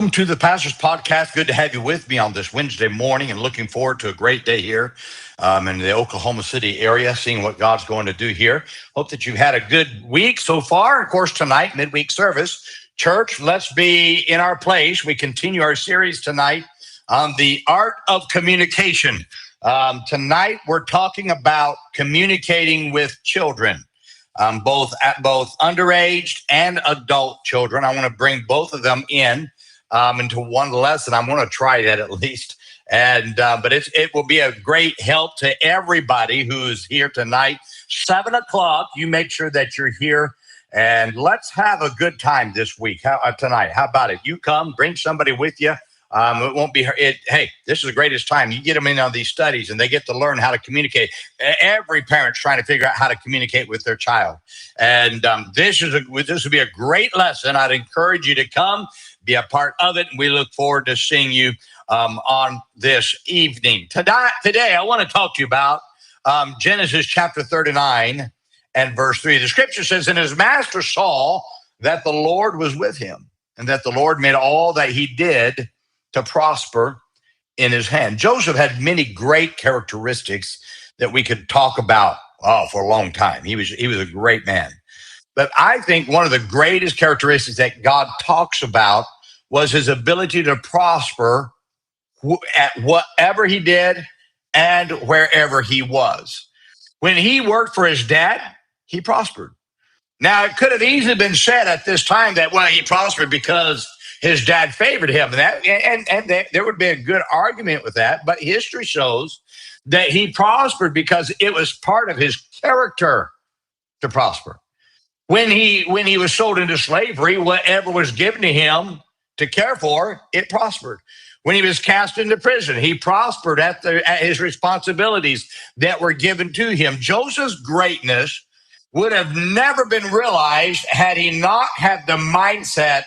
Welcome to the Pastor's Podcast. Good to have you with me on this Wednesday morning and looking forward to a great day here in the Oklahoma City area, seeing what God's going to do here. Hope that you've had a good week so far. Of course, tonight, midweek service. Church, let's be in our place. We continue our series tonight on the art of communication. Tonight, we're talking about communicating with children. Both underage and adult children. I want to bring both of them into one lesson. I'm going to try that at least. But it will be a great help to everybody who's here tonight. 7 o'clock, you make sure that you're here, and let's have a good time this week, tonight. How about it? You come, bring somebody with you. It won't be hey, this is the greatest time. You get them in on these studies and they get to learn how to communicate. Every parent's trying to figure out how to communicate with their child. And this will be a great lesson. I'd encourage you to come, be a part of it. And we look forward to seeing you on this evening. Today, I want to talk to you about Genesis chapter 39 and verse 3. The scripture says, "And his master saw that the Lord was with him, and that the Lord made all that he did to prosper in his hand." Joseph had many great characteristics that we could talk about for a long time. He was a great man. But I think one of the greatest characteristics that God talks about was his ability to prosper at whatever he did and wherever he was. When he worked for his dad, he prospered. Now, it could have easily been said at this time that, well, he prospered because his dad favored him. And there would be a good argument with that. But history shows that he prospered because it was part of his character to prosper. When he was sold into slavery, whatever was given to him to care for, it prospered. When he was cast into prison, he prospered at his responsibilities that were given to him. Joseph's greatness would have never been realized had he not had the mindset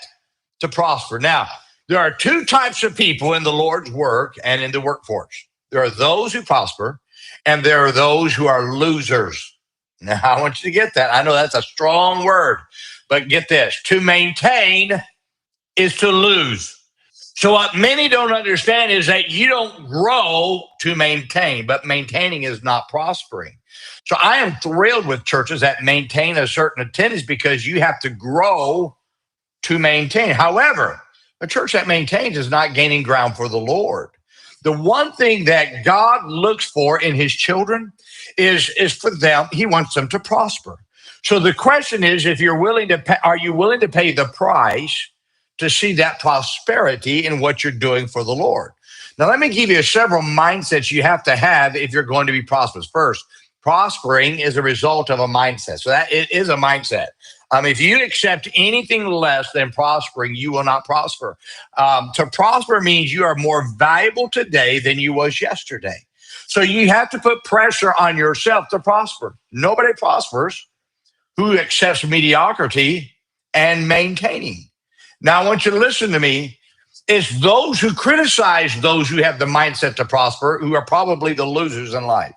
to prosper. Now, there are two types of people in the Lord's work and in the workforce. There are those who prosper, and there are those who are losers. Now, I want you to get that. I know that's a strong word, but get this. To maintain is to lose. So what many don't understand is that you don't grow to maintain, but maintaining is not prospering. So I am thrilled with churches that maintain a certain attendance because you have to grow to maintain. However, a church that maintains is not gaining ground for the Lord. The one thing that God looks for in his children is for them, he wants them to prosper. So the question is, if you're willing to pay, are you willing to pay the price to see that prosperity in what you're doing for the Lord? Now, let me give you several mindsets you have to have if you're going to be prosperous. First, prospering is a result of a mindset. So that it is a mindset. If you accept anything less than prospering, you will not prosper. To prosper means you are more valuable today than you was yesterday. So you have to put pressure on yourself to prosper. Nobody prospers who accepts mediocrity and maintaining. Now, I want you to listen to me. It's those who criticize those who have the mindset to prosper who are probably the losers in life.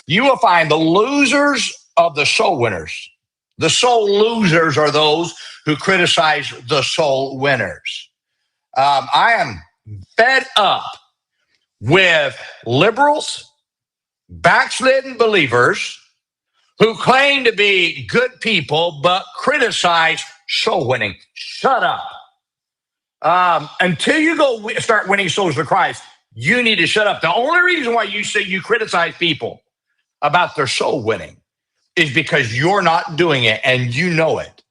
You will find the losers of the soul winners. The soul losers are those who criticize the soul winners. I am fed up with liberals, backslidden believers who claim to be good people but criticize soul winning. Shut up. Until you go start winning souls for Christ, you need to shut up. The only reason why you say you criticize people about their soul winning is because you're not doing it and you know it.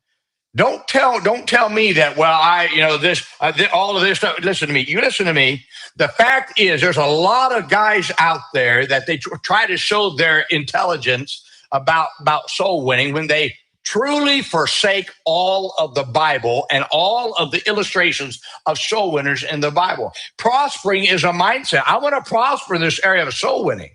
Don't tell me that, well, all of this stuff. Listen to me. You listen to me. The fact is, there's a lot of guys out there that they try to show their intelligence about soul winning when they truly forsake all of the Bible and all of the illustrations of soul winners in the Bible. Prospering is a mindset. I want to prosper in this area of soul winning.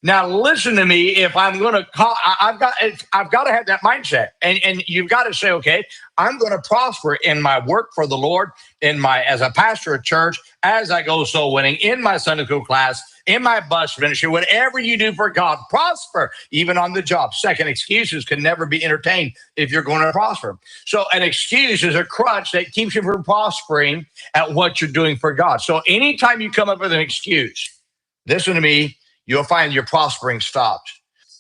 Now, listen to me. If I'm going to call, I've got to have that mindset, and you've got to say, okay, I'm going to prosper in my work for the Lord, in my as a pastor at church, as I go soul winning, in my Sunday school class, in my bus ministry, whatever you do for God, prosper, even on the job. Second, excuses can never be entertained if you're going to prosper. So, an excuse is a crutch that keeps you from prospering at what you're doing for God. So, anytime you come up with an excuse, listen to me, you'll find your prospering stops.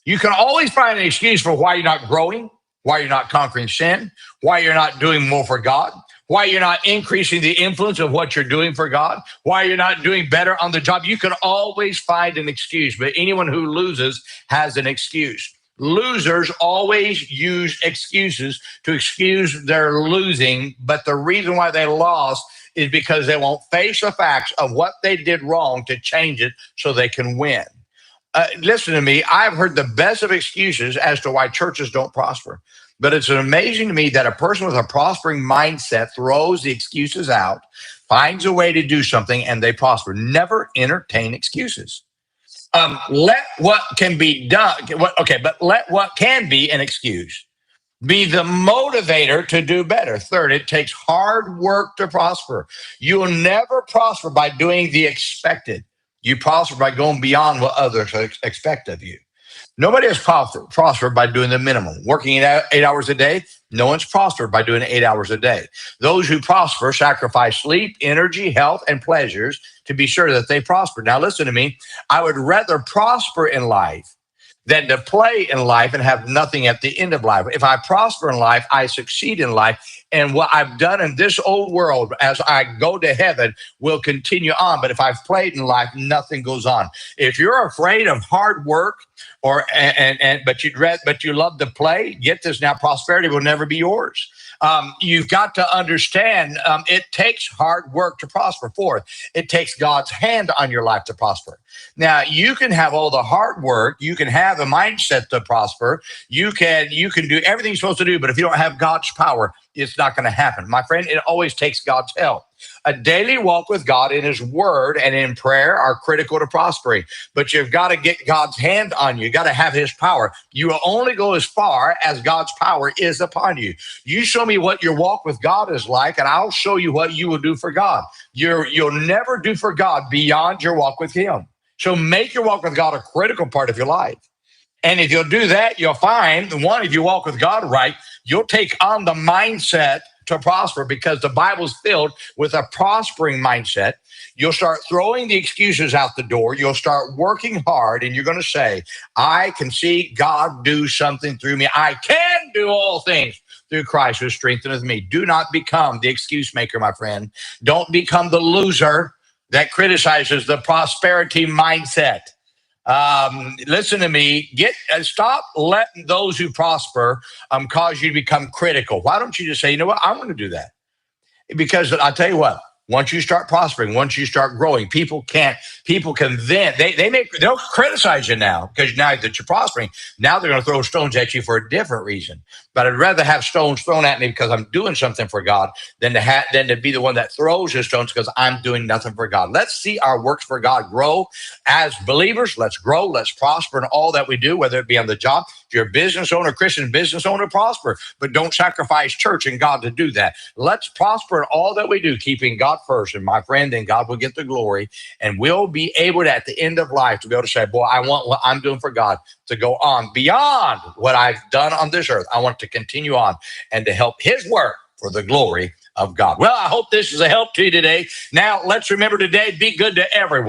You can always find an excuse for why you're not growing, why you're not conquering sin, why you're not doing more for God, why you're not increasing the influence of what you're doing for God, why you're not doing better on the job. You can always find an excuse, but anyone who loses has an excuse. Losers always use excuses to excuse their losing, but the reason why they lost is because they won't face the facts of what they did wrong to change it so they can win. Listen to me. I've heard the best of excuses as to why churches don't prosper. But it's amazing to me that a person with a prospering mindset throws the excuses out, finds a way to do something, and they prosper. Never entertain excuses. Let what can be done. But let what can be an excuse be the motivator to do better. Third, it takes hard work to prosper. You will never prosper by doing the expected. You prosper by going beyond what others expect of you. Nobody has prospered by doing the minimum. Working 8 hours a day, no one's prospered by doing 8 hours a day. Those who prosper sacrifice sleep, energy, health, and pleasures to be sure that they prosper. Now, listen to me. I would rather prosper in life than to play in life and have nothing at the end of life. If I prosper in life, I succeed in life. And what I've done in this old world as I go to heaven will continue on. But if I've played in life, nothing goes on. If you're afraid of hard work, but you love to play, get this now, prosperity will never be yours. You've got to understand it takes hard work to prosper. Fourth, it takes God's hand on your life to prosper. Now, you can have all the hard work, you can have a mindset to prosper, you can do everything you're supposed to do, but if you don't have God's power, it's not going to happen. My friend, it always takes God's help. A daily walk with God in his word and in prayer are critical to prospering, but you've got to get God's hand on you. You got to have his power. You will only go as far as God's power is upon you. You show me what your walk with God is like, and I'll show you what you will do for God. You'll never do for God beyond your walk with him. So make your walk with God a critical part of your life. And if you'll do that, you'll find, one, if you walk with God right, you'll take on the mindset to prosper, because the Bible's filled with a prospering mindset. You'll start throwing the excuses out the door. You'll start working hard, and you're going to say, I can see God do something through me. I can do all things through Christ who strengtheneth me. Do not become the excuse maker, my friend. Don't become the loser that criticizes the prosperity mindset. Listen to me. Stop letting those who prosper cause you to become critical. Why don't you just say, you know what, I'm going to do that? Because I'll tell you what, once you start prospering, once you start growing, people can then they'll criticize you now, because now that you're prospering, now they're going to throw stones at you for a different reason. But I'd rather have stones thrown at me because I'm doing something for God than to be the one that throws the stones because I'm doing nothing for God. Let's see our works for God grow as believers. Let's grow. Let's prosper in all that we do, whether it be on the job. If you're a business owner, Christian business owner, prosper, but don't sacrifice church and God to do that. Let's prosper in all that we do, keeping God first. And my friend, then God will get the glory, and we'll be able to, at the end of life, to be able to say, boy, I want what I'm doing for God to go on beyond what I've done on this earth. I want to continue on and to help his work for the glory of God. Well, I hope this is a help to you today. Now, let's remember today, be good to everyone.